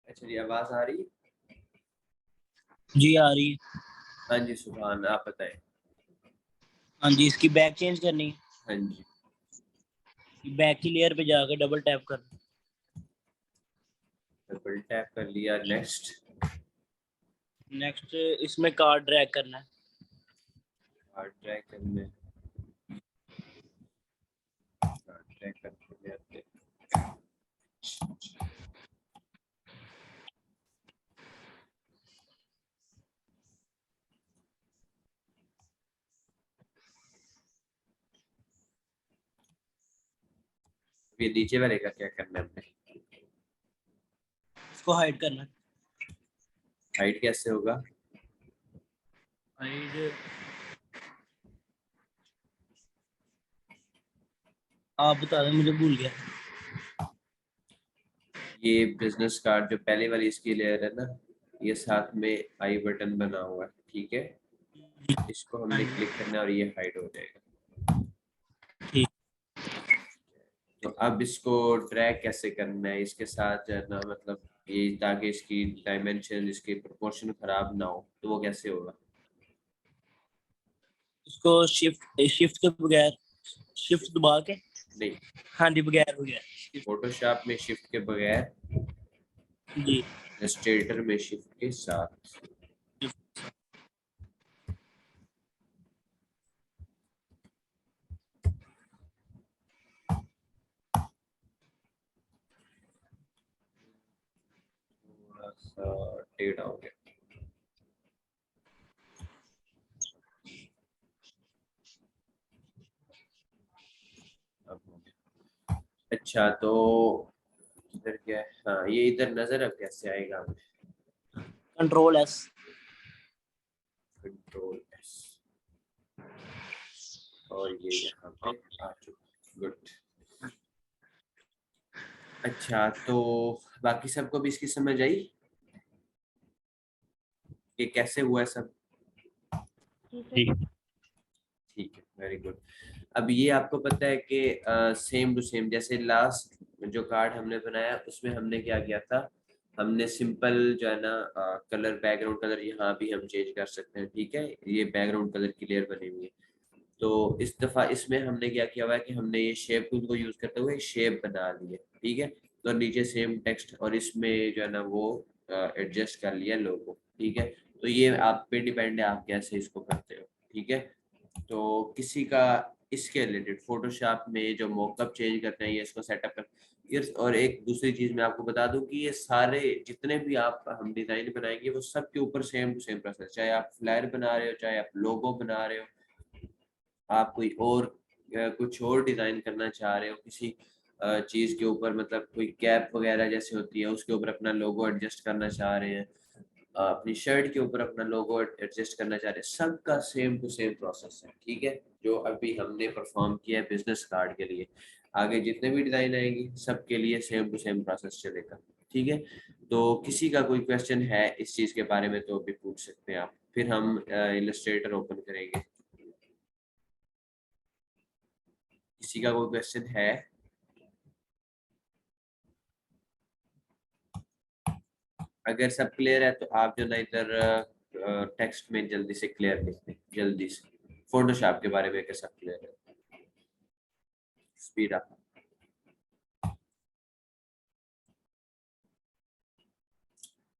अच्छा जी, आवाज आ रही है? जी आ रही है। हाँ जी सुभान, आप बताएं। हाँ जी, इसकी बैक चेंज करनी है। हाँ जी, बैक की लेयर पे जाकर डबल टैप करना। डबल टैप कर लिया। नेक्स्ट। नेक्स्ट इसमें कार्ड ड्रैग करना है। कार्ड ड्रैग करने, कार्ड ड्रैग करते आते। ये नीचे वाले का क्या करना है हमने? इसको हाइड करना है। हाइड कैसे होगा? हाइड आप बता दें, मुझे भूल गया। ये बिजनेस कार्ड जो पहले वाली इसकी लेयर है ना, ये साथ में आई बटन बना हुआ है, ठीक है। इसको हाँ हमने जी, क्लिक करना है और ये हाइड हो जाएगा। ठीक। तो अब इसको ड्रैग कैसे करना है इसके साथ जो है ना, मतलब ये ताकि इसकी डायमेंशन, इसकी प्रोपोर्शन खराब ना हो, तो वो कैसे होगा? इसको शिफ्ट शिफ्ट के बगैर, शिफ्ट दबा के। नहीं, हाँ जी, बगैर फोटोशॉप में शिफ्ट के बगैर, जी। इलस्ट्रेटर में शिफ्ट के साथ। थोड़ा सा टेढ़ा हो गया। अब हो गया। अच्छा, तो इधर क्या है? हाँ, ये इधर नजर अब कैसे आएगा हमें? Control S. कंट्रोल एस, और ये यहाँ पे आ चुका। गुड। अच्छा, तो बाकी सबको भी इसकी समझ आई कि कैसे हुआ है सब? जी। ठीक है, वेरी गुड। अब ये आपको पता है कि सेम टू सेम जैसे लास्ट जो कार्ड हमने बनाया उसमें हमने क्या किया था, हमने सिंपल जो है ना कलर, बैकग्राउंड कलर यहाँ भी हम चेंज कर सकते हैं, ठीक है। ये बैकग्राउंड कलर की लेयर बनी हुई है। तो इस दफा इसमें हमने क्या किया हुआ है कि हमने ये शेप टूल को यूज करते हुए शेप बना ली है, ठीक है। तो नीचे सेम टेक्स्ट और इसमें जो है ना वो एडजस्ट कर लिया लोगो, ठीक है। तो ये आप पे डिपेंड है आप कैसे इसको करते हो, ठीक है। तो किसी का इसके रिलेटेड फोटोशॉप में जो मॉकअप चेंज करना है, ये इसको सेटअप कर ये। और एक दूसरी चीज मैं आपको बता दूं कि ये सारे जितने भी आप हम डिजाइन बनाएंगे वो सब के ऊपर सेम टू सेम प्रोसेस, चाहे आप फ्लायर बना रहे हो, चाहे आप लोगो बना रहे हो, आप कोई और कुछ और डिजाइन करना चाह रहे हो किसी चीज के ऊपर, मतलब कोई कैप वगैरह जैसे होती है उसके ऊपर अपना लोगो एडजस्ट करना चाह रहे हैं, अपनी शर्ट के ऊपर अपना लोगो एडजस्ट करना चाह रहे हैं, सबका सेम टू सेम प्रोसेस है, ठीक है। जो अभी हमने परफॉर्म किया है बिजनेस कार्ड के लिए, आगे जितने भी डिजाइन आएंगी सबके लिए सेम टू सेम प्रोसेस चलेगा, ठीक है। तो किसी का कोई क्वेश्चन है इस चीज के बारे में तो अभी पूछ सकते हैं आप, फिर हम इलस्ट्रेटर ओपन करेंगे। किसी का कोई क्वेश्चन है? अगर सब क्लियर है तो आप जो ना इधर टेक्स्ट में जल्दी से क्लियर लिख दें, जल्दी से फोटोशॉप के बारे में अगर सब क्लियर है, स्पीड अप।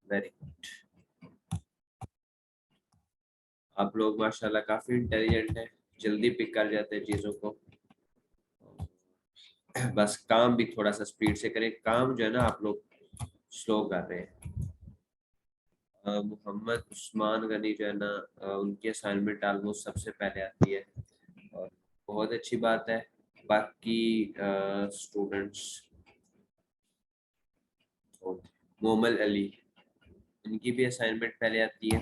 Very good. आप लोग माशाल्लाह काफी इंटेलिजेंट हैं, जल्दी पिक कर जाते हैं चीजों को। बस काम भी थोड़ा सा स्पीड से करें, काम जो है ना आप लोग स्लो कर रहे हैं। मोहम्मद उस्मान गनी जो है ना उनकी असाइनमेंट ऑलमोस्ट सबसे पहले आती है, और बहुत अच्छी बात है। बाकी स्टूडेंट्स, मोमल अली, इनकी भी असाइनमेंट पहले आती है।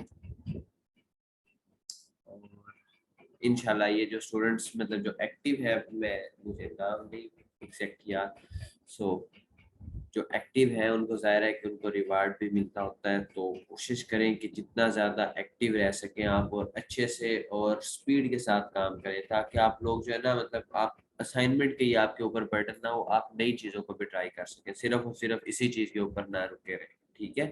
और इंशाल्लाह ये जो स्टूडेंट्स मतलब जो एक्टिव है, मैं मुझे नाम नहीं एग्जैक्ट याद, सो जो एक्टिव है उनको ज़ाहिर है कि उनको रिवार्ड भी मिलता होता है, तो कोशिश करें कि जितना ज़्यादा एक्टिव रह सकें आप और अच्छे से और स्पीड के साथ काम करें, ताकि आप लोग जो है ना मतलब आप असाइनमेंट के ही आपके ऊपर बर्डन ना हो, आप नई चीज़ों को भी ट्राई कर सकें, सिर्फ और सिर्फ इसी चीज़ के ऊपर ना रुके रहें, ठीक है।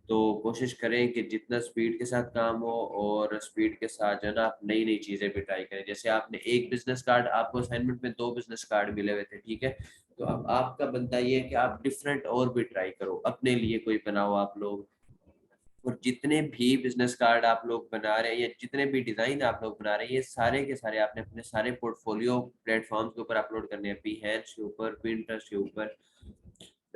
तो कोशिश करें कि जितना स्पीड के साथ काम हो और स्पीड के साथ जो है ना आप नई नई चीजें भी ट्राई करें। जैसे आपने एक बिजनेस कार्ड, आपको असाइनमेंट में 2 बिजनेस कार्ड मिले हुए थे, ठीक है, तो अब आपका बनता ये है कि आप डिफरेंट और भी ट्राई करो, अपने लिए कोई बनाओ आप लोग। और जितने भी बिजनेस कार्ड आप लोग बना रहे हैं या जितने भी डिजाइन आप लोग बना रहे हैं, ये सारे के सारे आपने अपने सारे पोर्टफोलियो प्लेटफॉर्म्स के ऊपर अपलोड करने हैं, Behance के ऊपर, Pinterest के ऊपर,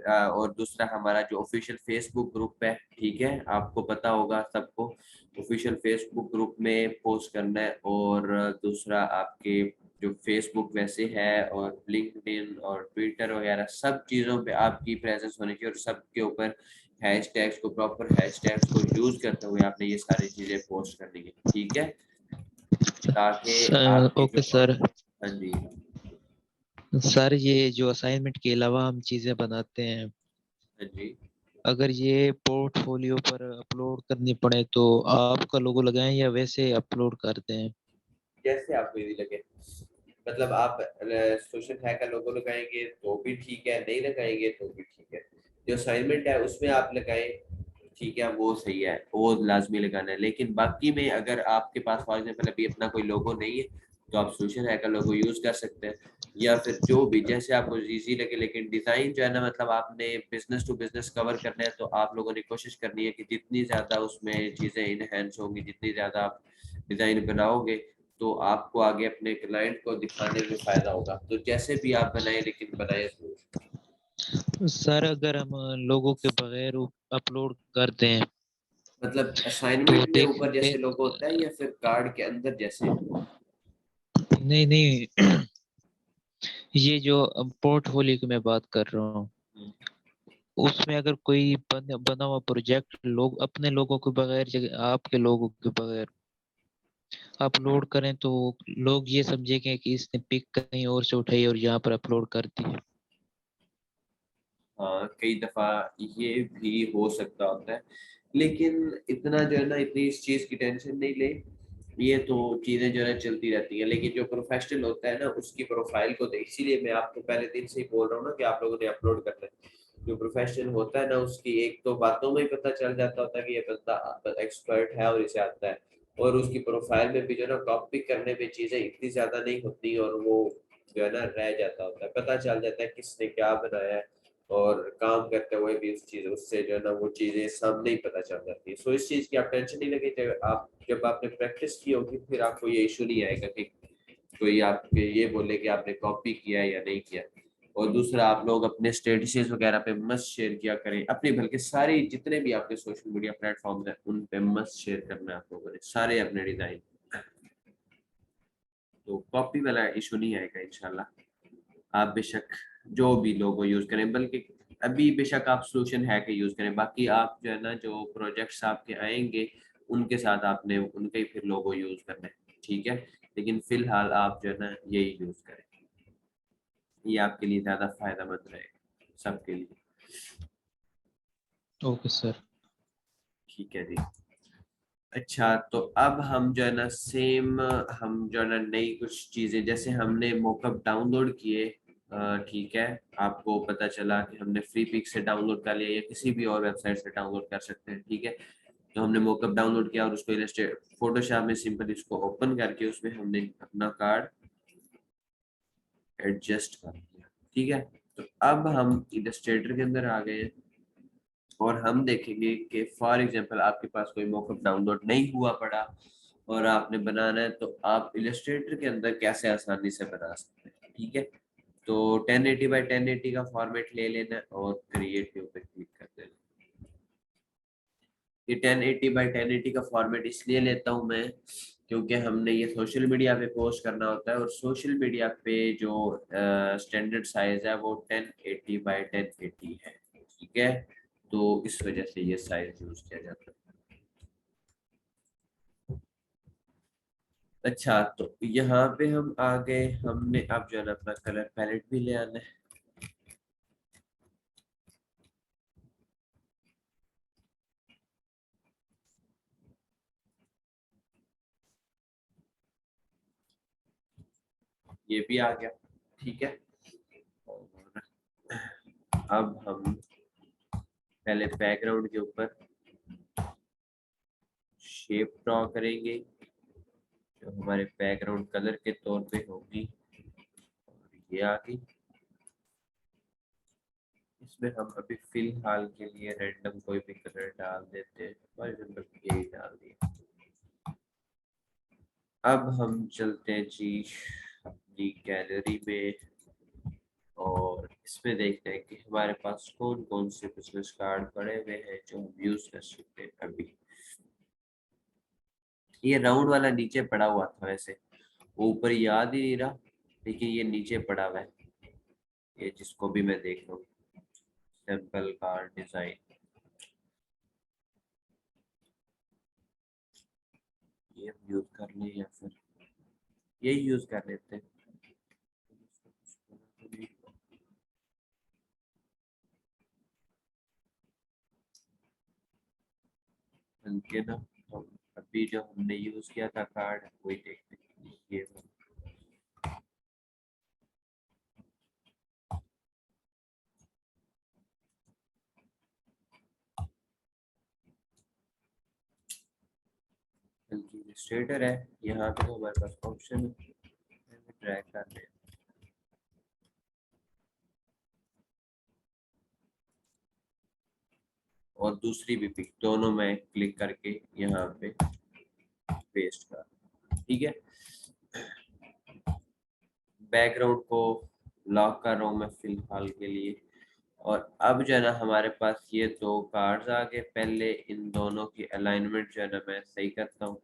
और दूसरा हमारा जो ऑफिशियल फेसबुक ग्रुप है, ठीक है, आपको पता होगा सबको, ऑफिशियल फेसबुक ग्रुप में पोस्ट करना है। और दूसरा आपके जो फेसबुक वैसे है और लिंक्डइन और ट्विटर वगैरह सब चीज़ों पे आपकी प्रेजेंस होनी चाहिए, और सबके ऊपर हैशटैग्स को, प्रॉपर हैशटैग्स को यूज करते हुए आपने ये सारी चीज़ें पोस्ट करनी है, ठीक है, ताकि आपकी ओके जो, सर। हाँ जी, सर ये जो असाइनमेंट के अलावा हम चीजें बनाते हैं, हाँ जी, अगर ये पोर्टफोलियो पर अपलोड करनी पड़े तो आपका लोगो लगाएं या वैसे अपलोड करते हैं? जैसे आपको इजी लगे। मतलब आप सोशल हैक का लोगो लगाएंगे तो भी ठीक है, नहीं लगाएंगे तो भी ठीक है, जो असाइनमेंट है उसमें आप लगाएं, ठीक है, वो सही है, वो लाजमी लगाना है। लेकिन बाकी में अगर आपके पास फॉर एग्जाम्पल अभी अपना कोई लोगो नहीं है, तो आप सोशल हैक का लोगो यूज कर सकते हैं, या फिर जो भी जैसे आपको इजी लगे। लेकिन डिजाइन जो है ना, मतलब आपने बिजनेस टू बिजनेस कवर करना है, तो आप लोगों ने कोशिश करनी है कि जितनी ज्यादा उसमें चीजें इनहेंस होंगी, जितनी ज्यादा आप डिजाइन बनाओगे, तो आपको आगे अपने क्लाइंट को दिखाने में फायदा होगा। तो जैसे भी आप बनाए, लेकिन बनाए जरूर। सर अगर हम लोगों के बगैर अपलोड करते हैं मतलब तो असाइनमेंट में देख ऊपर जैसे लोगो होता है, या फिर कार्ड के अंदर जैसे? नहीं नहीं, ये जो पोर्टफोलियो की मैं बात कर रहा हूँ, उसमें अगर कोई बना हुआ प्रोजेक्ट लोग अपने लोगों के बगैर आपके लोगों के बगैर अपलोड करें तो लोग ये समझेंगे कि इसने पिक कहीं और से उठाई और यहाँ पर अपलोड कर दी है। हाँ, कई दफा ये भी हो सकता होता है, लेकिन इतना जो है ना, इतनी इस चीज की टेंशन नहीं ले। ये तो चीजें जो है चलती रहती हैं, लेकिन जो प्रोफेशनल होता है ना, उसकी प्रोफाइल को देख, इसीलिए मैं आपको पहले दिन से ही बोल रहा हूँ ना कि आप लोगों ने अपलोड करना है। जो प्रोफेशनल होता है ना, उसकी एक तो बातों में ही पता चल जाता होता है कि ये बंदा एक्सपर्ट है और इसे आता है। और उसकी प्रोफाइल में भी जो है ना, कॉपी करने में चीजें इतनी ज्यादा नहीं होती, और वो जो है ना रह जाता होता है, पता चल जाता है किसने क्या बनाया है। और काम करते हुए भी उस चीज उससे जो है ना वो चीजें सामने ही पता चल जाती है। सो इस चीज की आप टेंशन नहीं लगे, जब आपने प्रैक्टिस की होगी, फिर आपको ये इशू नहीं आएगा कि कोई आपके ये बोले कि आपने कॉपी किया है या नहीं किया। और दूसरा, आप लोग अपने स्टेटसेस वगैरह पे मस्त शेयर किया करें अपने, बल्कि सारे जितने भी आपके सोशल मीडिया प्लेटफॉर्म है उन पे मस्त शेयर करना है आप लोगों ने सारे अपने डिजाइन। तो कॉपी वाला इशू नहीं आएगा इंशाल्लाह। आप बेशक जो भी लोगो यूज करें, बल्कि अभी बेशक आप सोल्यूशन है कि यूज करें, बाकी आप जो है ना जो प्रोजेक्ट्स आपके आएंगे उनके साथ आपने उनके ही फिर लोगो यूज करना है, ठीक है। लेकिन फिलहाल आप जो है ना यही यूज करें, ये आपके लिए ज्यादा फायदेमंद रहेगा सबके लिए। Okay sir. ठीक है जी। अच्छा, तो अब हम जो है ना सेम, हम जो है ना नई कुछ चीजें, जैसे हमने मॉकअप डाउनलोड किए, ठीक है, आपको पता चला कि हमने फ्री पिक से डाउनलोड कर लिया या किसी भी और वेबसाइट से डाउनलोड कर सकते हैं, ठीक है। तो हमने मॉकअप डाउनलोड किया और उसको इलस्ट्रेट फोटोशॉप में सिंपल इसको ओपन करके उसमें हमने अपना कार्ड एडजस्ट कर दिया, ठीक है। तो अब हम इलस्ट्रेटर के अंदर आ गए हैं, और हम देखेंगे कि फॉर एग्जांपल आपके पास कोई मॉकअप डाउनलोड नहीं हुआ पड़ा और आपने बनाना है, तो आप इलस्ट्रेटर के अंदर कैसे आसानी से बना सकते हैं, ठीक है। तो 1080 बाई 1080 का फॉर्मेट ले लेना है और क्रिएट न्यू पे क्लिक कर देना। ये 1080 बाई 1080 का फॉर्मेट इसलिए लेता हूँ मैं, क्योंकि हमने ये सोशल मीडिया पे पोस्ट करना होता है, और सोशल मीडिया पे जो स्टैंडर्ड साइज है वो 1080 बाई 1080 है, ठीक है। तो इस वजह से ये साइज यूज किया जाता है। अच्छा, तो यहाँ पे हम आ गए, हमने अब जो है ना अपना कलर पैलेट भी ले आना है। ये भी आ गया, ठीक है। और अब हम पहले बैकग्राउंड के ऊपर शेप ड्रॉ करेंगे जो हमारे बैकग्राउंड कलर के तौर पे होगी, और ये आ गई। इसमें हम अभी फिलहाल के लिए रैंडम कोई भी कलर डाल देते हैं, फॉर एग्जाम्पल यही डाल दिया। अब हम चलते हैं जी अपनी गैलरी में, और इसमें देखते हैं कि हमारे पास कौन कौन से बिजनेस कार्ड पड़े हुए हैं जो हम यूज कर सकते हैं। अभी ये राउंड वाला नीचे पड़ा हुआ था, वैसे वो ऊपर याद ही नहीं रहा, लेकिन ये नीचे पड़ा हुआ है, ये जिसको भी मैं देख रहा हूँ, सैंपल कार्ड डिजाइन। ये हम यूज कर लें या फिर यही यूज कर लेते हैं। हल्के ना, हम अभी जो हमने यूज किया था कार्ड वही देखते हैं। ये इलस्ट्रेटर है, यहाँ पे तो हमारे पास ऑप्शन ड्रैग कर ले, और दूसरी भी पिक, दोनों में क्लिक करके यहाँ पे पेस्ट कर, ठीक है। बैकग्राउंड को लॉक कर रहा हूँ मैं फिलहाल के लिए, और अब जो है ना हमारे पास ये दो कार्ड्स आ गए। पहले इन दोनों की अलाइनमेंट जो है ना मैं सही करता हूँ।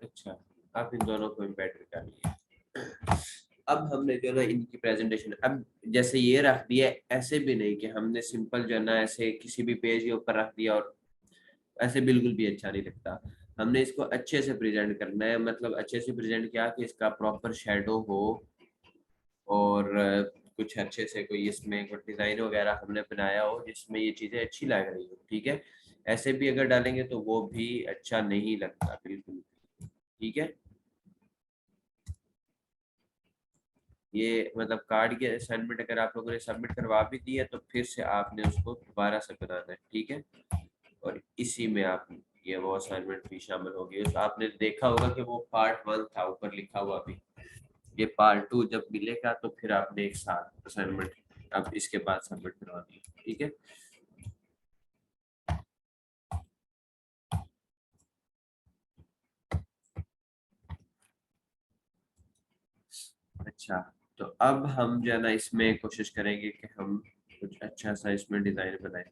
अच्छा, अब इन दोनों को इम्बेड कर लिया। अब हमने जो है ना इनकी प्रेजेंटेशन, अब जैसे ये रख दिया, ऐसे भी नहीं कि हमने सिंपल जो है ना ऐसे किसी भी पेज के ऊपर रख दिया, और ऐसे बिल्कुल भी अच्छा नहीं लगता। हमने इसको अच्छे से प्रेजेंट करना है, मतलब अच्छे से प्रेजेंट किया कि इसका प्रॉपर शेडो हो, और कुछ अच्छे से कोई इसमें कोई डिजाइन वगैरह हमने बनाया हो जिसमें ये चीजें अच्छी लग रही हो, ठीक है। ऐसे भी अगर डालेंगे तो वो भी अच्छा नहीं लगता बिल्कुल, ठीक है। ये मतलब कार्ड के असाइनमेंट अगर आप लोगों ने सबमिट करवा भी दी है तो फिर से आपने उसको दोबारा से बनाना है, ठीक है। और इसी में आप ये वो असाइनमेंट भी शामिल होगी। उस आपने देखा होगा कि वो पार्ट 1 था ऊपर लिखा हुआ भी, ये पार्ट 2 जब मिलेगा तो फिर आपने एक साथ असाइनमेंट अब इसके बाद सबमिट करवानी है, ठीक है। अच्छा, तो अब हम जो है ना इसमें कोशिश करेंगे कि हम कुछ अच्छा सा इसमें डिजाइन बनाए।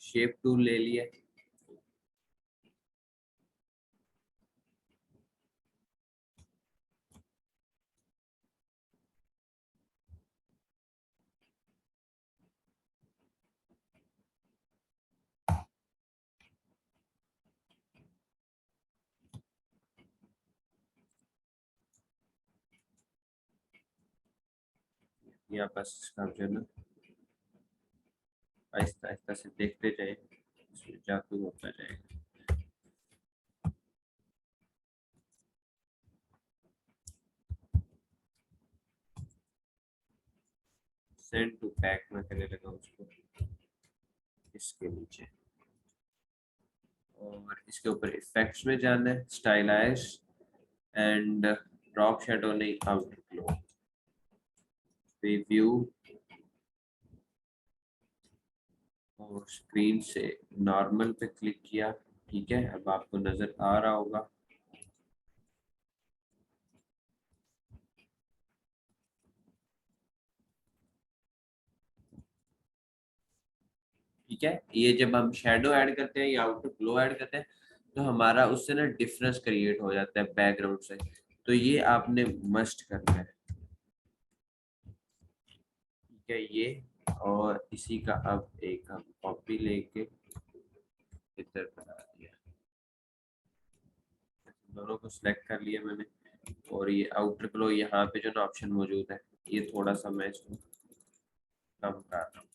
शेप टूल ले लिया, यहाँ बस इसका जो है ना आहिस्ता आहिस्ता से देखते जाए, इसमें जादू होता जाएगा। सेंड टू बैक में करने लगा उसको इसके नीचे, और इसके ऊपर इफेक्ट्स में जाना है, स्टाइलाइज एंड ड्रॉप शेडो नहीं, आउट ग्लो, रिव्यू, और स्क्रीन से नॉर्मल पे क्लिक किया, ठीक है। अब आपको नजर आ रहा होगा ठीक है। ये जब हम शेडो ऐड करते हैं या आउटर ग्लो ऐड करते हैं तो हमारा उससे ना डिफरेंस क्रिएट हो जाता है बैकग्राउंड से, तो ये आपने मस्ट करना है, ठीक है। ये और इसी का अब एक हम कॉपी लेके इधर बना दिया, दोनों को सिलेक्ट कर लिया मैंने, और ये आउटर ग्लो यहाँ पे जो ना ऑप्शन मौजूद है, ये थोड़ा सा मैं इसको कम कर रहा हूँ।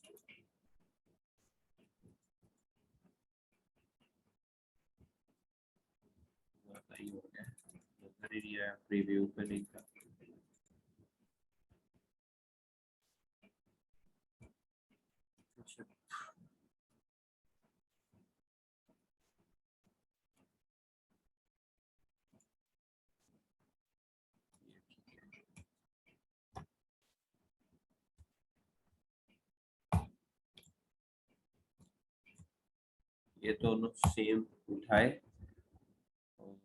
सही हो गया, नजर ही नहीं आया, प्रीव्यू पे नहीं था। अच्छा, ये दोनों सेम उठाए और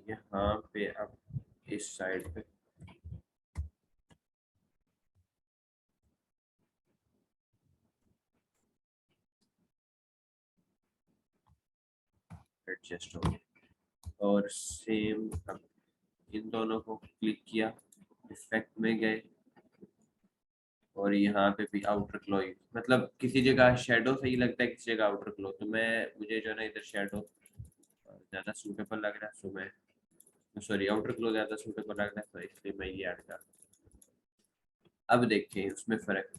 यहाँ पे अब इस साइड पे एडजस्ट हो गया, और सेम अब इन दोनों को क्लिक किया, इफेक्ट में गए, और यहाँ पे भी आउटर ग्लो, मतलब किसी जगह शेडो सही लगता है, किसी जगह आउटर ग्लो, तो मुझे जो है ना इधर शेडो ज्यादा सूटेबल लग रहा है, तो मैं सॉरी आउटर ग्लो ज्यादा सूटेबल लग रहा है, तो इसलिए मैं ये ऐड कर। अब देखिए उसमें फर्क,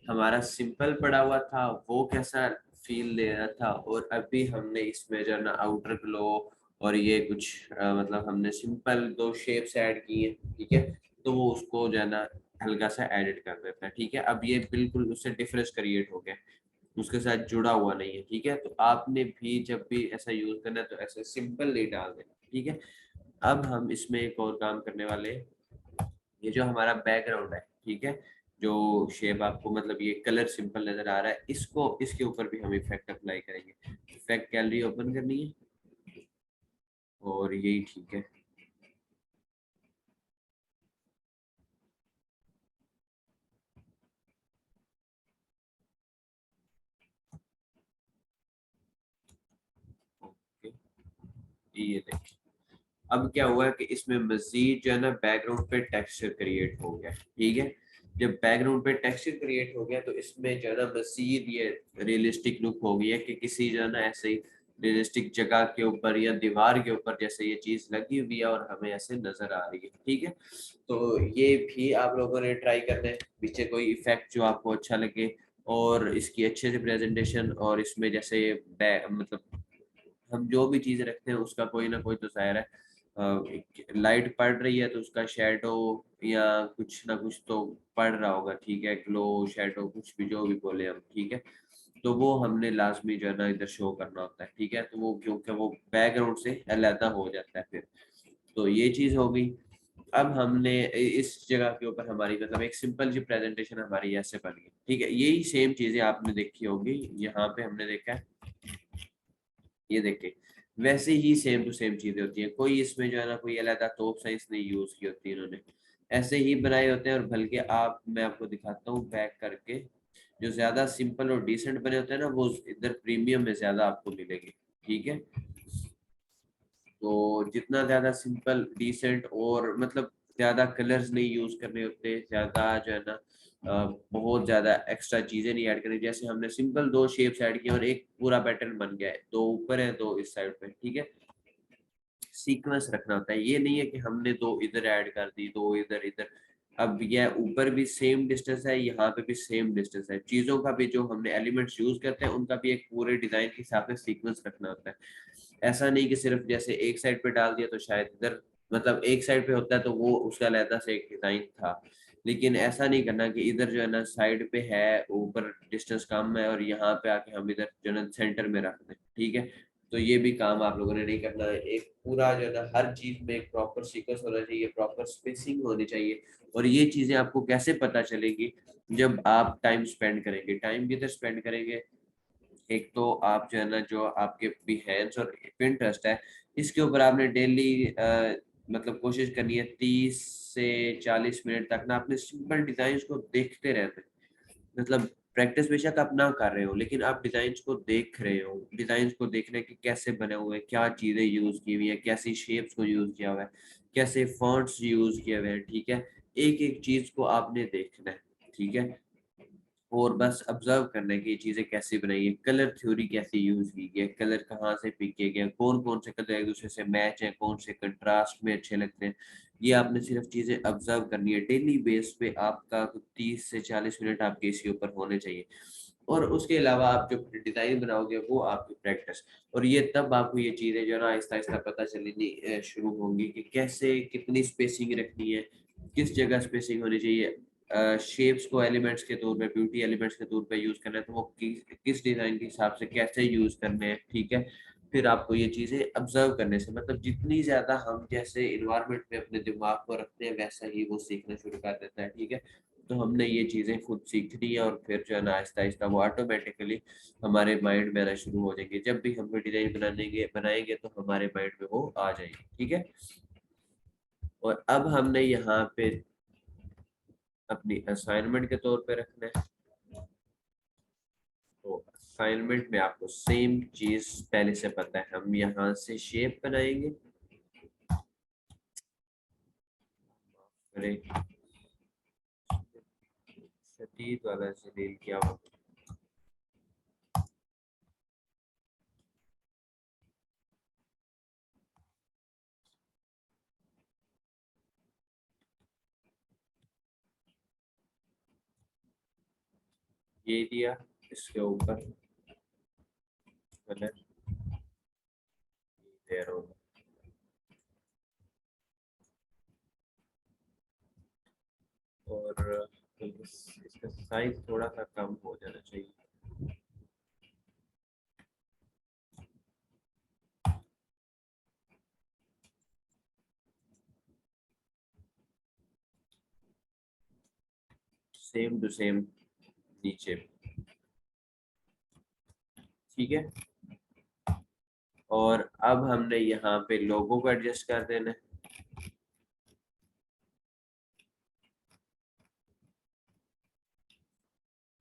हमारा सिंपल पड़ा हुआ था वो कैसा फील दे रहा था, और अभी हमने इसमें जो है ना आउटर ग्लो और ये कुछ मतलब हमने सिंपल दो शेप्स ऐड किए, ठीक है, तो वो उसको जो है ना हल्का सा एडिट कर देता है, ठीक है। अब ये बिल्कुल उससे डिफरेंस क्रिएट हो गया, उसके साथ जुड़ा हुआ नहीं है, ठीक है। तो आपने भी जब भी ऐसा यूज करना है तो ऐसे सिंपल नहीं डाल देना, ठीक है। अब हम इसमें एक और काम करने वाले हैं, ये जो हमारा बैकग्राउंड है, ठीक है, जो शेप आपको मतलब ये कलर सिंपल नजर आ रहा है, इसको इसके ऊपर भी हम इफेक्ट अप्लाई करेंगे। इफेक्ट गैलरी ओपन करनी है और यही ठीक है। ओके, ये देखिए अब क्या हुआ है कि इसमें मजीद जो है ना बैकग्राउंड पे टेक्सचर क्रिएट हो गया, ठीक है। जब बैकग्राउंड पे टेक्सचर क्रिएट हो गया तो इसमें जो है ना मजीद ये रियलिस्टिक लुक हो गई है कि किसी जो है ना ऐसे ही रियलिस्टिक जगह के ऊपर या दीवार के ऊपर जैसे ये चीज लगी हुई है और हमें ऐसे नजर आ रही है, ठीक है। तो ये भी आप लोगों ने ट्राई करना है, पीछे कोई इफेक्ट जो आपको अच्छा लगे और इसकी अच्छे से प्रेजेंटेशन, और इसमें जैसे मतलब हम जो भी चीज रखते हैं उसका कोई ना कोई तो जाहिर है लाइट पड़ रही है तो उसका शेडो या कुछ ना कुछ तो पड़ रहा होगा, ठीक है, ग्लो शेडो कुछ भी जो भी बोले हम, ठीक है। तो वो हमने लाजमी जो है ना इधर शो करना होता है, ठीक है। तो वो क्योंकि वो बैकग्राउंड से अलग हो जाता है फिर, तो ये चीज हो गई। अब हमने इस जगह के ऊपर हमारी मतलब एक सिंपल सी प्रेजेंटेशन हमारी ऐसे बन गई, ठीक है। यही सेम चीजें आपने देखी होगी, यहाँ पे हमने देखा है, ये देखें वैसे ही सेम टू सेम चीजें होती हैं, कोई इसमें जो है ना कोई अलग तोप साइंस नहीं यूज की होती है इन्होंने, ऐसे ही बनाए होते हैं। और बल्कि मैं आपको दिखाता हूँ बैक करके, जो ज्यादा सिंपल और डिसेंट बने होते हैं ना वो इधर प्रीमियम में ज्यादा आपको मिलेगी, ठीक है। तो जितना ज्यादा सिंपल डिसेंट और मतलब ज्यादा कलर्स नहीं यूज करने होते, ज्यादा जो है ना बहुत ज्यादा एक्स्ट्रा चीजें नहीं ऐड करनी, जैसे हमने सिंपल दो शेप्स ऐड किए और एक पूरा पैटर्न बन गया है, दो ऊपर है दो इस साइड पे, ठीक है। सीक्वेंस रखना होता है, ये नहीं है कि हमने दो इधर ऐड कर दी दो इधर इधर। अब यह ऊपर भी सेम डिस्टेंस है, यहाँ पे भी सेम डिस्टेंस है, चीजों का भी जो हमने एलिमेंट्स यूज करते हैं उनका भी एक पूरे डिजाइन के हिसाब से सीक्वेंस रखना होता है। ऐसा नहीं कि सिर्फ जैसे एक साइड पे डाल दिया तो शायद इधर मतलब एक साइड पे होता है तो वो उसका अलग से एक डिजाइन था, लेकिन ऐसा नहीं करना कि इधर जो है ना साइड पे है ऊपर डिस्टेंस कम है और यहाँ पे आके हम इधर जो है ना सेंटर में रख दें, ठीक है। तो ये भी काम आप लोगों ने नहीं करना है, एक पूरा जो है ना हर चीज में एक प्रॉपर सीक्वेंस होना चाहिए, प्रॉपर स्पेसिंग होनी चाहिए। और ये चीजें आपको कैसे पता चलेगी, जब आप टाइम स्पेंड करेंगे, टाइम किधर स्पेंड करेंगे, एक तो आप जो है ना जो आपके बिहेव्स और इंटरेस्ट है इसके ऊपर आपने डेली मतलब कोशिश करनी है 30 से 40 मिनट तक ना अपने सिंपल डिजाइन को देखते रहते हैं, मतलब प्रैक्टिस बेशक आप ना कर रहे हो, लेकिन आप डिजाइन को देख रहे हो, डिजाइन को देखने के कैसे बने हुए हैं, क्या चीजें यूज की हुई है, कैसी शेप्स को यूज किया हुआ है, कैसे फॉन्ट्स यूज किए हुए हैं, ठीक है। एक एक चीज को आपने देखना है, ठीक है, और बस ऑब्जर्व करना है कि ये चीजें कैसी बनाई है, कलर थ्योरी कैसे यूज की गई है, कलर कहाँ से पिक किए गए, कौन कौन से कलर एक दूसरे से मैच है, कौन से कंट्रास्ट में अच्छे लगते हैं। ये आपने सिर्फ चीजें ऑब्जर्व करनी है। डेली बेस पे आपका 30 से 40 मिनट आपके इसी ऊपर होने चाहिए। और उसके अलावा आप जो डिजाइन बनाओगे वो आपकी प्रैक्टिस। और ये तब आपको ये चीजें जो है ना आहिस्ता आहिस्ता पता चलनी शुरू होंगी कि कैसे कितनी स्पेसिंग रखनी है, किस जगह स्पेसिंग होनी चाहिए, शेप्स को एलिमेंट्स के तौर पे, ब्यूटी एलिमेंट्स के तौर पे यूज करना है तो वो किस डिजाइन के हिसाब से कैसे यूज करने हैं, ठीक है। फिर आपको ये चीजें ऑब्जर्व करने से, मतलब जितनी ज्यादा हम जैसे इन्वायरमेंट में अपने दिमाग को रखते हैं वैसा ही वो सीखना शुरू कर देता है, ठीक है। तो हमने ये चीजें खुद सीखनी है और फिर जो है ना आहिस्ता आहिस्ता वो ऑटोमेटिकली हमारे माइंड में आना शुरू हो जाएंगे। जब भी हम कोई डिजाइन बनाएंगे तो हमारे माइंड में वो आ जाएंगे, ठीक है। और अब हमने यहाँ पे अपनी असाइनमेंट के तौर पे रखना है। तो असाइनमेंट में आपको सेम चीज पहले से पता है, हम यहाँ से शेप बनाएंगे। शदीद वाला जलील क्या हुआ, ये दिया, इसके ऊपर कलर देयर होगा। और इसका साइज थोड़ा सा कम हो जाना चाहिए। सेम टू सेम नीचे, ठीक है। और अब हमने यहाँ पे लोगो को एडजस्ट कर देना है।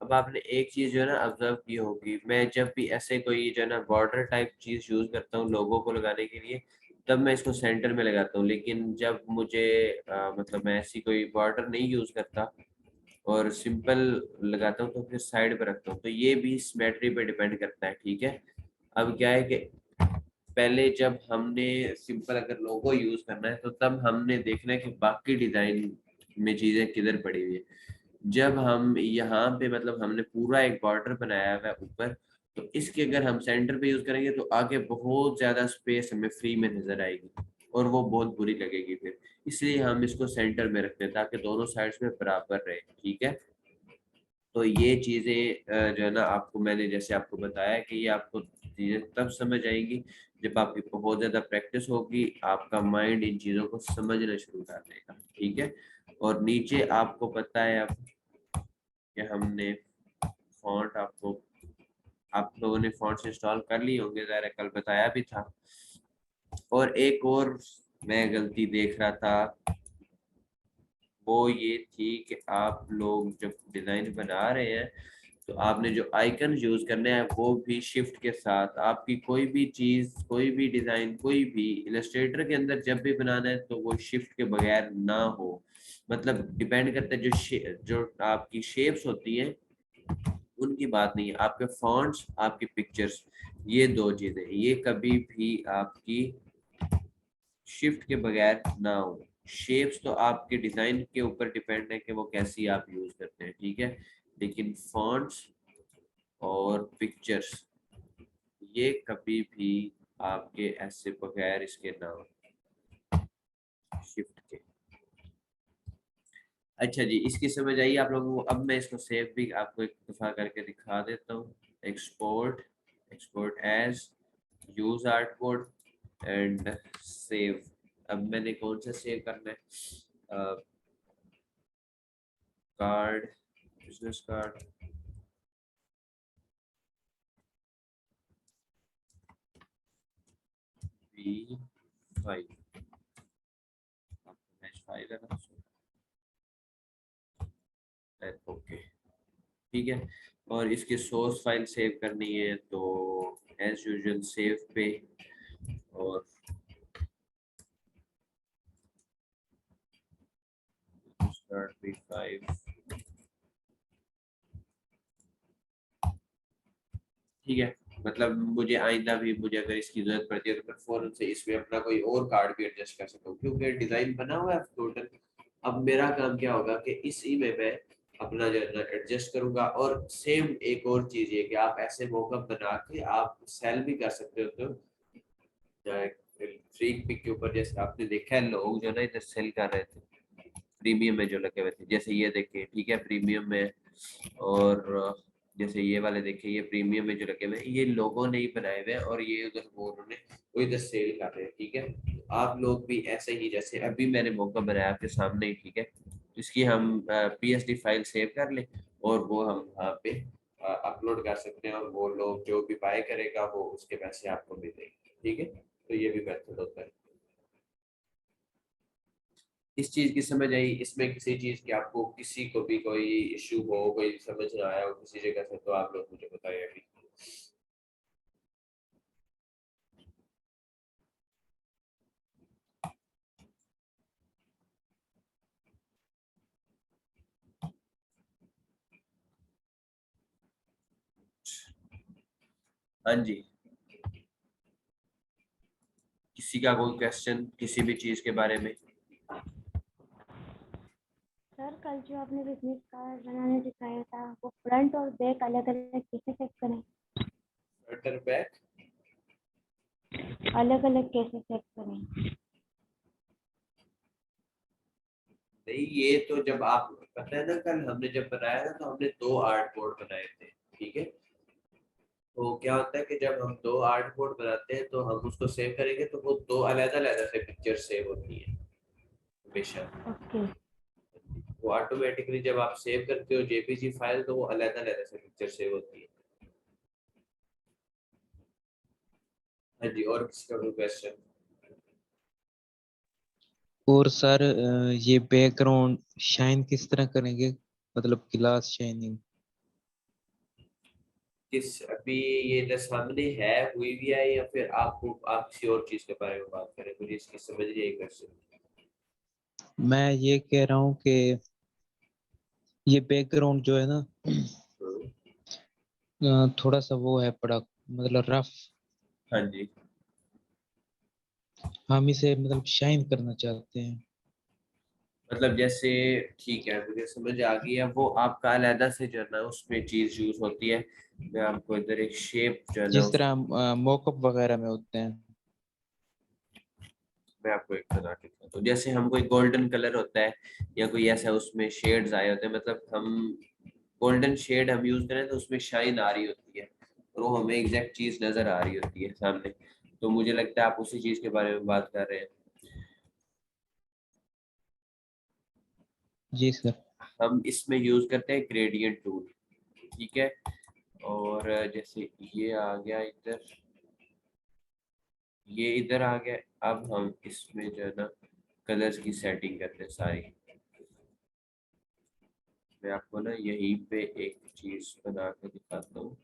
अब आपने एक चीज जो है ना ऑब्जर्व की होगी, मैं जब भी ऐसे कोई जो है ना बॉर्डर टाइप चीज यूज करता हूँ लोगो को लगाने के लिए, तब मैं इसको सेंटर में लगाता हूँ। लेकिन जब मुझे मतलब मैं ऐसी कोई बॉर्डर नहीं यूज करता और सिंपल लगाता हूँ तो फिर साइड पे रखता हूँ। तो ये भी सिमेट्री पे डिपेंड करता है, ठीक है। अब क्या है कि पहले जब हमने सिंपल अगर लोगो यूज करना है तो तब हमने देखना है कि बाकी डिजाइन में चीजें किधर पड़ी हुई है। जब हम यहाँ पे मतलब हमने पूरा एक बॉर्डर बनाया हुआ है ऊपर, तो इसके अगर हम सेंटर पे यूज करेंगे तो आगे बहुत ज्यादा स्पेस हमें फ्री में नजर आएगी और वो बहुत बुरी लगेगी फिर। इसलिए हम इसको सेंटर में रखते हैं ताकि दोनों साइड्स में बराबर रहे, ठीक है। तो ये चीजें जो है ना आपको मैंने जैसे आपको बताया कि ये आपको चीजें तब समझ आएंगी जब आपकी बहुत ज्यादा प्रैक्टिस होगी, आपका माइंड इन चीजों को समझना शुरू कर देगा, ठीक है। और नीचे आपको पता है अब कि हमने फॉन्ट, आपको आप लोगों ने फॉन्ट्स इंस्टॉल कर लिए होंगे, ज़रा कल बताया भी था। और एक और मैं गलती देख रहा था, वो ये थी कि आप लोग जब डिज़ाइन बना रहे हैं तो आपने जो आइकन यूज करने हैं वो भी शिफ्ट के साथ। आपकी कोई भी चीज, कोई भी डिजाइन, कोई भी इलस्ट्रेटर के अंदर जब भी बनाना है तो वो शिफ्ट के बगैर ना हो। मतलब डिपेंड करता है जो आपकी शेप्स होती हैं उनकी बात नहीं है, आपके फॉन्ट्स, आपकी पिक्चर्स, ये दो चीजें ये कभी भी आपकी शिफ्ट के बगैर ना हो। शेप्स तो आपके डिजाइन के ऊपर डिपेंड है कि वो कैसी आप यूज करते हैं, ठीक है। लेकिन फॉन्ट्स और पिक्चर्स ये कभी भी आपके ऐसे बगैर इसके ना हो, शिफ्ट के। अच्छा जी, इसकी समझ आई आप लोगों को। अब मैं इसको सेव भी आपको एक दफा करके दिखा देता हूँ। Export, export as, use art code and save. अब मैंने कौन सा सेव करना है, card, business card, V5, match 5 है ना, ओके, ठीक है। और इसकी सोर्स फाइल सेव करनी है तो एज यूजुअल सेव पे, और स्टार्ट p5, ठीक है। मतलब मुझे आइंदा भी मुझे अगर इसकी जरूरत पड़ती है तो मैं फौरन से इसमें अपना कोई और कार्ड भी एडजस्ट कर सकता हूँ, क्योंकि डिजाइन बना हुआ है टोटल। अब मेरा काम क्या होगा कि इसी में मैं अपना जो है ना एडजस्ट करूंगा। और सेम एक और चीज ये कि आप ऐसे मॉकअप बना के आप सेल भी कर सकते हो। तो फ्रीक पिक के ऊपर जैसे आपने देखा है लोग जो ना इधर सेल कर रहे थे प्रीमियम में जो लगे हुए थे, जैसे ये देखिए, ठीक है, प्रीमियम में। और जैसे ये वाले देखिए, ये प्रीमियम में जो लगे हुए हैं, ये लोगों ने ही बनाए हुए हैं, और ये उधर वो उन्होंने वो इधर सेल कर रहे हैं, ठीक है। तो आप लोग भी ऐसे ही, जैसे अभी मैंने मौका बनाया आपके सामने ही, ठीक है, तो इसकी हम PSD फाइल सेव कर लें और वो हम वहाँ पे अपलोड कर सकते हैं, और वो लोग जो भी बाय करेगा वो उसके पैसे आपको मिलेंगे, ठीक है। तो ये भी मेथड होता है। इस चीज की समझ आई? इसमें किसी चीज की आपको किसी को भी कोई इशू हो, कोई समझ ना आया हो किसी जगह से, तो आप लोग मुझे बताइए अभी। हाँ जी, किसी का कोई क्वेश्चन किसी भी चीज के बारे में? सर कल जो आपने बिजनेस कार्ड बनाने दिखाया था वो फ्रंट और बैक अलग अलग कैसे सेट करें? फ्रंट बैक अलग अलग कैसे सेट करें? नहीं, ये तो जब आप, पता है ना, कल हमने जब बनाया था तो हमने दो आर्ट बोर्ड बनाए थे, ठीक है। तो क्या होता है कि जब हम दो आर्ट बोर्ड बनाते हैं तो हम उसको सेव करेंगे तो वो दो अलग अलग से पिक्चर सेव होती है हमेशा। ओके। वो ऑटोमेटिकली जब आप सेव करते हो जेपीजी फाइल तो वो अलग अलग से पिक्चर सेव होती है। हाँ जी, और किसी का कोई क्वेश्चन? और सर ये बैकग्राउंड शाइन किस तरह करेंगे, मतलब ग्लास शाइनिंग? किस, अभी ये इधर सामने है, हुई भी है, या फिर आपको आप किसी और चीज के बारे में बात करें? मुझे इसकी समझ नहीं आई क्वेश्चन। मैं ये कह रहा हूँ कि ये बैकग्राउंड जो है ना थोड़ा सा वो है पड़ा, मतलब रफ। हाँ जी, हम इसे मतलब शाइन करना चाहते हैं। मतलब जैसे, ठीक है, मुझे समझ आ गई है। वो आपका अलहदा से जो है ना उसमें चीज यूज होती है। मैं आपको इधर एक शेप जो है ना जिस तरह मॉकअप वगैरह में होते हैं। मैं आपको एक बता के दिखाता हूँ। जैसे हम कोई गोल्डन कलर होता है या कोई ऐसा उसमें शेड्स आए होते हैं, मतलब हम गोल्डन शेड हम यूज करें तो उसमें शाइन आ रही होती है, और वो हमें एग्जैक्ट चीज नजर आ रही होती है सामने। तो मुझे लगता है आप उसी चीज के बारे में बात कर रहे हैं। जी सर। हम इसमें यूज करते हैं ग्रेडियंट टूल, ठीक है। और जैसे ये आ गया इधर, ये इधर आ गया। अब हम इसमें जो है ना कलर्स की सेटिंग करते हैं सारी। मैं आपको ना यहीं पे एक चीज बना के दिखाता हूँ।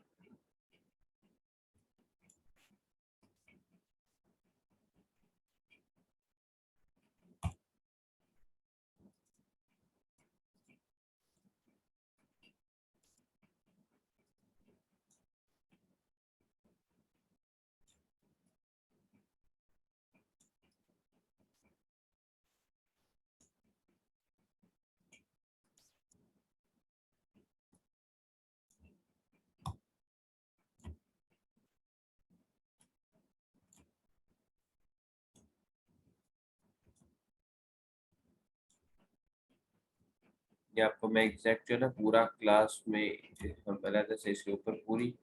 ये आपको मैं एग्जैक्ट जो है ना पूरा क्लास में हम अलग से इसके ऊपर पूरी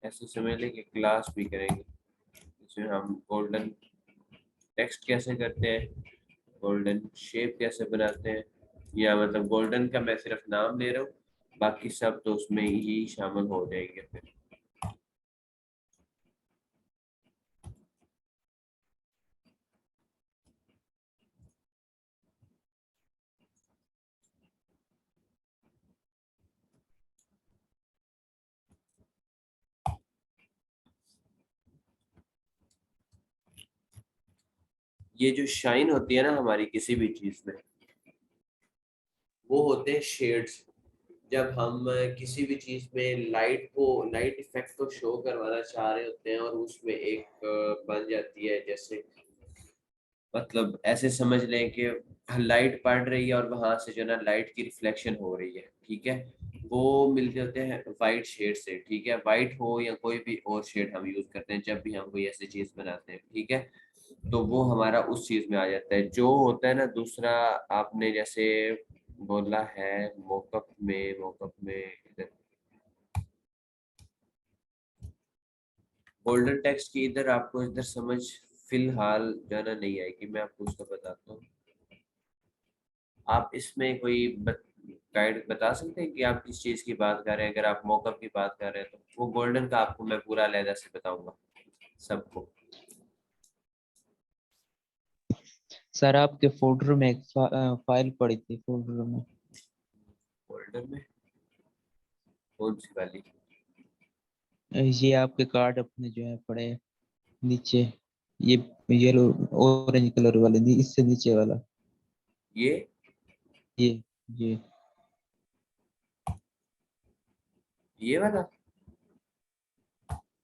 ऐसे समझ लें कि क्लास भी करेंगे। इसमें हम गोल्डन टेक्स्ट कैसे करते हैं, गोल्डन शेप कैसे बनाते हैं, या मतलब गोल्डन का मैं सिर्फ नाम ले रहा हूँ, बाकी सब तो उसमें ही शामिल हो जाएंगे फिर। ये जो शाइन होती है ना हमारी किसी भी चीज में, वो होते हैं शेड्स। जब हम किसी भी चीज में लाइट इफेक्ट को शो करवाना चाह रहे होते हैं और उसमें एक बन जाती है, जैसे मतलब ऐसे समझ लें कि लाइट पड़ रही है और वहां से जो ना लाइट की रिफ्लेक्शन हो रही है, ठीक है, वो मिल जाते हैं वाइट शेड से, ठीक है, वाइट हो या कोई भी और शेड हम यूज करते हैं जब भी हम कोई ऐसी चीज बनाते हैं, ठीक है, तो वो हमारा उस चीज में आ जाता है। जो होता है ना दूसरा, आपने जैसे बोला है मोकअप में इधर गोल्डन टेक्स्ट की, इधर आपको इधर समझ फिलहाल जाना नहीं आएगी, मैं आपको उसका बताता हूँ। आप इसमें कोई गाइड बता सकते हैं कि आप किस चीज की बात कर रहे हैं? अगर आप मोकअप की बात कर रहे हैं तो वो गोल्डन का आपको मैं पूरा अलहदा से बताऊंगा सबको। सर आपके फोल्डर में एक फाइल पड़ी थी फोल्डर में। गोल्डन में कौन सी वाली? ये आपके कार्ड अपने जो है पड़े हैं नीचे, ये येलो ऑरेंज कलर वाले नहीं, इससे नीचे वाला। ये ये ये ये वाला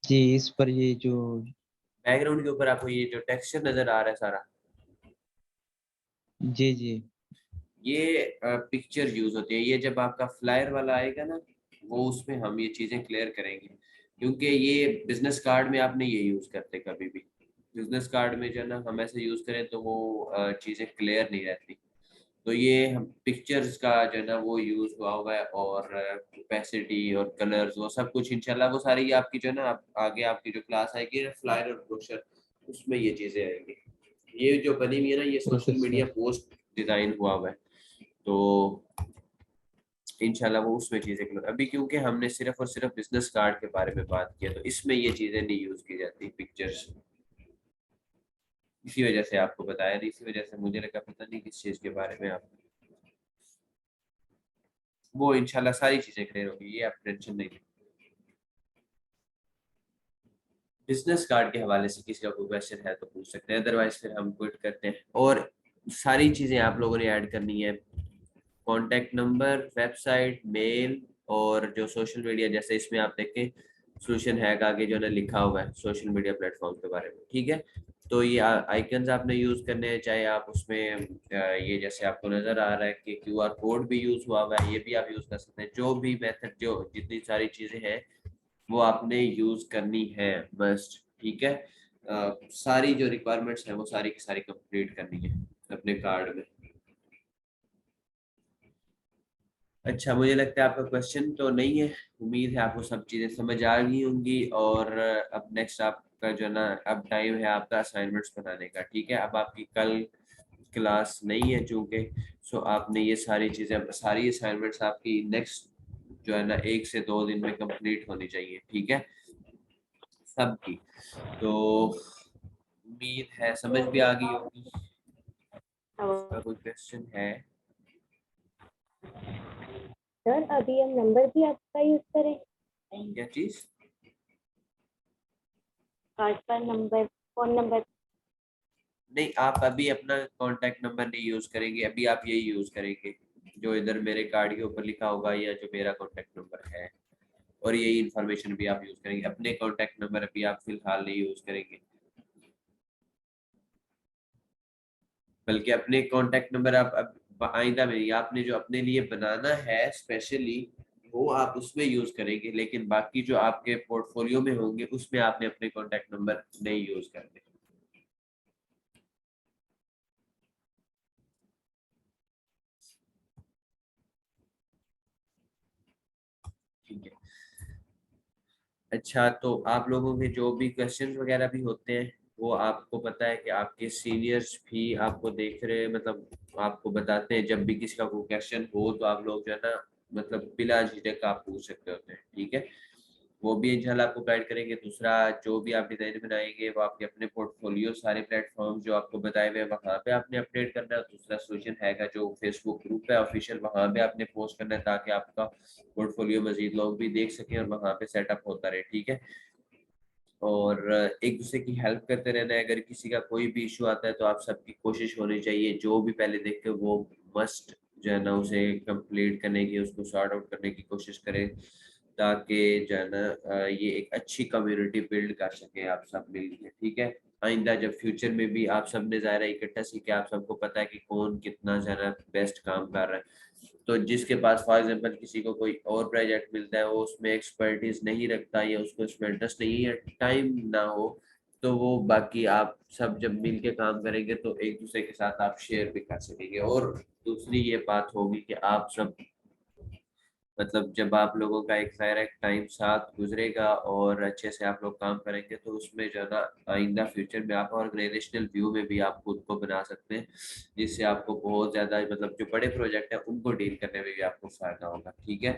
जी, इस पर ये जो बैकग्राउंड के ऊपर आपको ये जो टेक्सचर नजर आ रहा है सारा, जी जी ये पिक्चर यूज होती है। ये जब आपका फ्लायर वाला आएगा ना, वो उसमें हम ये चीजें क्लियर करेंगे, क्योंकि ये बिजनेस कार्ड में आपने ये यूज करते कभी भी। बिजनेस कार्ड में जो है ना हम ऐसे यूज करें तो वो चीजें क्लियर नहीं रहती। तो ये हम पिक्चर्स का जो है ना वो यूज हुआ है, और कैपेसिटी और कलर्स वो सब कुछ इंशाल्लाह वो सारी ये आपकी जो है ना आगे आपकी जो क्लास आएगी ना फ्लायर और ब्रोशर, उसमें ये चीजें आएंगी। ये जो बनी हुई है ना ये okay social media sir. Post design हुआ है, तो इंशाल्लाह वो उसमें चीजें clear- अभी क्योंकि हमने सिर्फ और सिर्फ बिजनेस कार्ड के बारे में बात किया, तो इसमें ये चीजें नहीं यूज की जाती पिक्चर्स, इसी वजह से आपको बताया नहीं, इसी वजह से मुझे लगा पता नहीं किस चीज के बारे में आप, वो इंशाल्लाह सारी चीजें क्लियर होगी, ये आप टेंशन नहीं लें। बिजनेस कार्ड के हवाले से किसी का कोई क्वेश्चन है तो पूछ सकते हैं, अदरवाइज फिर हम क्विट करते हैं। और सारी चीजें आप लोगों ने ऐड करनी है, कॉन्टैक्ट नंबर, वेबसाइट, मेल, और जो सोशल मीडिया, जैसे इसमें आप देखें सोल्यूशन हैक आगे जो है ना लिखा हुआ है सोशल मीडिया प्लेटफॉर्म के बारे में, ठीक है, तो ये आइकन्स आपने यूज करने हैं, चाहे आप उसमें ये जैसे आपको नजर आ रहा है कि क्यूआर कोड भी यूज हुआ है, ये भी आप यूज कर सकते हैं। जो भी मेथड जो जितनी सारी चीजें हैं वो आपने यूज करनी है मस्ट, ठीक है, सारी जो रिक्वायरमेंट्स हैं वो सारी की सारी कंप्लीट करनी है अपने कार्ड में। अच्छा, मुझे लगता है आपका क्वेश्चन तो नहीं है, उम्मीद है आपको सब चीज़ें समझ आ गई होंगी। और अब नेक्स्ट आपका जो है ना अब टाइम है आपका असाइनमेंट्स बनाने का, ठीक है, अब आपकी कल क्लास नहीं है चूंकि, सो आपने ये सारी चीज़ें सारी असाइनमेंट्स आपकी नेक्स्ट जो है ना 1 से 2 दिन में कंप्लीट होनी चाहिए, ठीक है, सबकी। तो उम्मीद है समझ भी आ गई होगी। इसका कोई क्वेश्चन है? सर अभी हम नंबर भी आपका यूज करें? क्या चीज़? कार्ड पर नंबर, फोन नंबर? नहीं, आप अभी अपना कांटेक्ट नंबर नहीं यूज करेंगे, अभी आप यही यूज करेंगे जो इधर मेरे कार्ड के ऊपर लिखा होगा या जो मेरा कांटेक्ट नंबर है, और यही इंफॉर्मेशन भी आप यूज करेंगे। अपने कांटेक्ट नंबर अभी आप फिलहाल नहीं यूज करेंगे, बल्कि अपने कांटेक्ट नंबर आप अब आइंदा में आपने जो अपने लिए बनाना है स्पेशली वो आप उसमें यूज करेंगे, लेकिन बाकी जो आपके पोर्टफोलियो में होंगे उसमें आपने अपने कांटेक्ट नंबर नहीं यूज करने, ठीक है। अच्छा, तो आप लोगों के जो भी क्वेश्चंस वगैरह भी होते हैं वो आपको पता है कि आपके सीनियर्स भी आपको देख रहे हैं, मतलब आपको बताते हैं जब भी किसी का कोई क्वेश्चन हो तो आप लोग जो है ना मतलब बिला झिझक आप पूछ सकते होते हैं, ठीक है, वो भी इंशाल्लाह आपको गाइड करेंगे। दूसरा, जो भी आप डिजाइन बनाएंगे वो आपके अपने पोर्टफोलियो सारे प्लेटफॉर्म जो आपको बताए हुए हैं वहाँ पे आपने अपडेट करना है। दूसरा सोल्यूशन हैगा जो फेसबुक ग्रुप है ऑफिशियल, वहाँ पे आपने पोस्ट करना है ताकि आपका पोर्टफोलियो मजीद लोग भी देख सकें और वहाँ पे सेटअप होता रहे, ठीक है। और एक दूसरे की हेल्प करते रहना है। अगर किसी का कोई भी इशू आता है तो आप सबकी कोशिश होनी चाहिए, जो भी पहले देखे वो मस्ट जो है ना उसे कंप्लीट करने की, उसको सॉर्ट आउट करने की कोशिश करें, ताकि जो है ना ये एक अच्छी कम्युनिटी बिल्ड कर सके आप सब मिलकर। ठीक है, आइंदा जब फ्यूचर में भी आप सब ने ज़ाहिर है इकट्ठा सीखे, आप सबको पता है कि कौन कितना ज़्यादा बेस्ट काम कर रहा है। तो जिसके पास फॉर एग्जांपल किसी को कोई और प्रोजेक्ट मिलता है, वो उसमें एक्सपर्टीज नहीं रखता या उसको उसमें इंटरेस्ट नहीं है, टाइम ना हो, तो वो बाकी आप सब जब मिल के काम करेंगे तो एक दूसरे के साथ आप शेयर भी कर सकेंगे। और दूसरी ये बात होगी कि आप सब मतलब जब आप लोगों का एक ज़ाहिर टाइम साथ गुजरेगा और अच्छे से आप लोग काम करेंगे, तो उसमें जो है ना आइंदा फ्यूचर में आप ऑर्गेनाइजेशनल व्यू में भी आप खुद को बना सकते हैं, जिससे आपको बहुत ज़्यादा मतलब जो बड़े प्रोजेक्ट है उनको डील करने में भी आपको फ़ायदा होगा। ठीक है,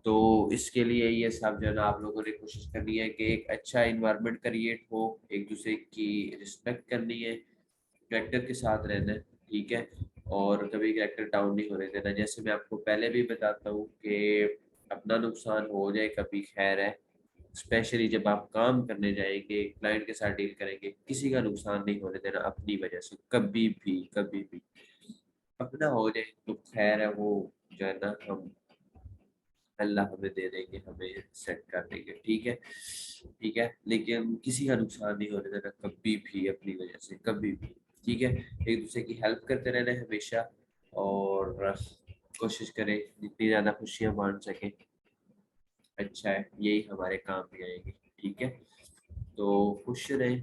तो इसके लिए ये सब जो है ना आप लोगों ने कोशिश करनी है कि एक अच्छा इन्वायरमेंट क्रिएट हो, एक दूसरे की रिस्पेक्ट करनी है, कैरेक्टर के साथ रहना है। ठीक है, और कभी कैरेक्टर डाउन नहीं होने देना। जैसे मैं आपको पहले भी बताता हूँ कि अपना नुकसान हो जाए कभी खैर है, स्पेशली जब आप काम करने जाएंगे, क्लाइंट के साथ डील करेंगे, किसी का नुकसान नहीं होने देना अपनी वजह से, कभी भी कभी भी। अपना हो जाए तो खैर है, वो जो है ना हम अल्लाह हमें दे देंगे, हमें सेट कर देंगे। ठीक है, ठीक है, लेकिन किसी का नुकसान नहीं होने देना कभी भी अपनी वजह से, कभी भी। ठीक है, एक दूसरे की हेल्प करते रहना है हमेशा, और कोशिश करें जितनी ज़्यादा खुशियाँ बांट सकें अच्छा है, यही हमारे काम भी आएगी। ठीक है, तो खुश रहें,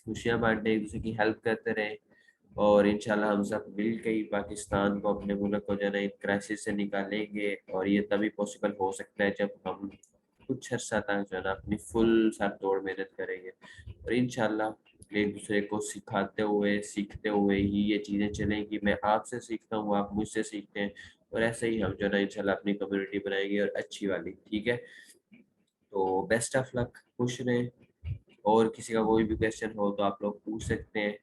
खुशियाँ बांटें, एक दूसरे की हेल्प करते रहें, और इंशाल्लाह हम सब मिल के ही पाकिस्तान को, अपने मुल्क को जो है ना एक क्राइसिस से निकालेंगे। और ये तभी पॉसिबल हो सकता है जब हम कुछ अर्सा तक जो है ना अपनी फुल सर तोड़ मेहनत करेंगे, और इंशाल्लाह एक दूसरे को सिखाते हुए सीखते हुए ही ये चीज़ें चलेंगी। मैं आपसे सीखता हूँ, आप मुझसे सीखते हैं, और ऐसे ही हम जो है ना इंशाल्लाह अपनी कम्युनिटी बनाएंगे, और अच्छी वाली। ठीक है, तो बेस्ट ऑफ लक, खुश रहें, और किसी का कोई भी क्वेश्चन हो तो आप लोग पूछ सकते हैं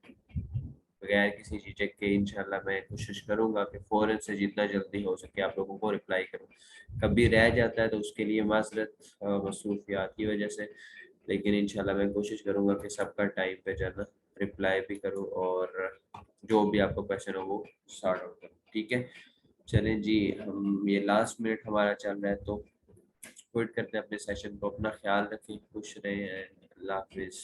बगैर किसी झिझक के। इंशाल्लाह मैं कोशिश करूंगा कि फ़ौरन से जितना जल्दी हो सके आप लोगों को रिप्लाई करूं। कभी रह जाता है तो उसके लिए माजरत, मसरूफियात की वजह से, लेकिन इंशाल्लाह मैं कोशिश करूंगा कि सबका टाइम पे जो है ना रिप्लाई भी करूं, और जो भी आपको क्वेश्चन हो वो सॉर्ट आउट करूँ। ठीक है, चलें जी, हम ये लास्ट मिनट हमारा चल रहा है तो क्विट करते हैं अपने सेशन को। अपना ख्याल रखें, खुश रहें, अल्लाह हाफिज़।